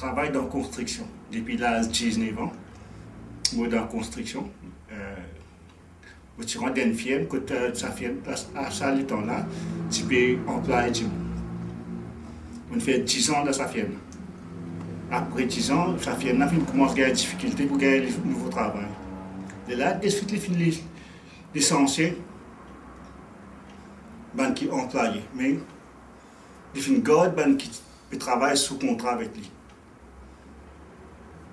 travaille dans la construction depuis l'âge de 19 ans. Moi, dans la construction. Tu rentres dans une firme, quand ça firme, à ça, le temps-là, tu peux employer du monde. On fait 10 ans dans sa firme. Après 10 ans, sa firme commence à gagner des difficultés pour gagner le nouveau travail. Et là, de suite, les licenciés, qui sont employés. Mais il y a une garde qui travaille sous contrat avec lui.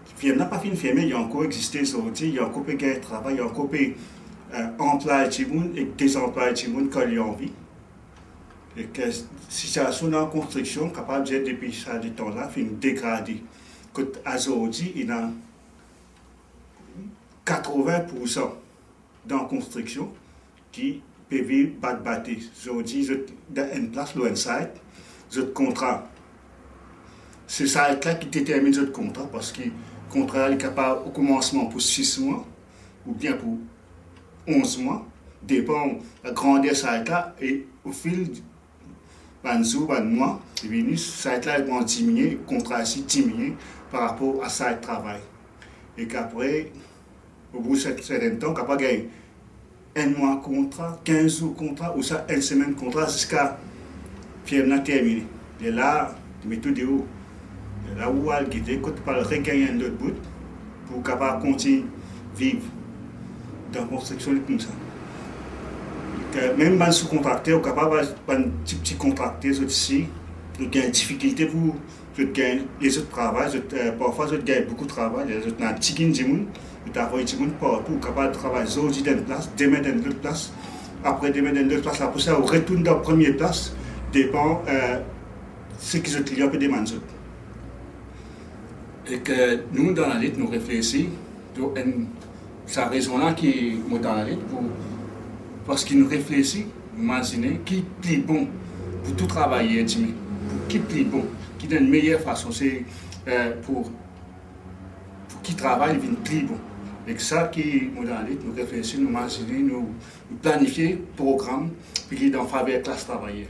La firme n'a pas fini de fermer, il y a encore existé aujourd'hui, il y a encore pu gagner travail, il y a encore pu employer du monde et désemployer du monde quand il y a envie. Et que la situation dans la construction, capable de dire depuis ça du temps-là, fait une dégradée. Quand aujourd'hui, il y a 80% dans la construction qui peuvent vivre battre. Aujourd'hui, dans une place, loin de site, le contrat. C'est ça là qui détermine le contrat parce que le contrat est capable au commencement pour 6 mois ou bien pour 11 mois, dépend de la grandeur de ça là et au fil de mois, ça là va diminuer, le contrat aussi diminuer par rapport à ça de travail. Et qu'après, au bout de certain temps, capable de gagner un mois de contrat, 15 jours de contrat ou ça, une semaine de contrat jusqu'à firme terminé. Et là, tu mets tout de haut. Là où elle quitte, quand tu parles regagner un autre bout pour capable continuer à vivre dans la construction comme ça. Même les sous-contractés, on est capable de un petit contracté ici, il y a des difficultés pour gagner les autres travail, parfois ils gagnent beaucoup de travail, les autres ont un petit gain de monde, ils ont envoyé du monde partout, capable de travailler aujourd'hui dans une place, demain dans une autre place, après demain dans une autre place, là pour ça on retourne dans la première place, dépend ce que les clients peuvent demander. Et que nous dans la lutte, nous réfléchissons, c'est la raison là qui est dans la lutte, parce qu'ils nous réfléchissent, imaginez qui est plus bon pour tout travailler, pour qui est plus bon, qui donne une meilleure façon, c'est pour qui travaille, il vient plus bon. Et que ça qui est dans la lutte, nous réfléchissons, nous imaginons, nous planifions le programme, puis qui est en faveur de la classe travaillée.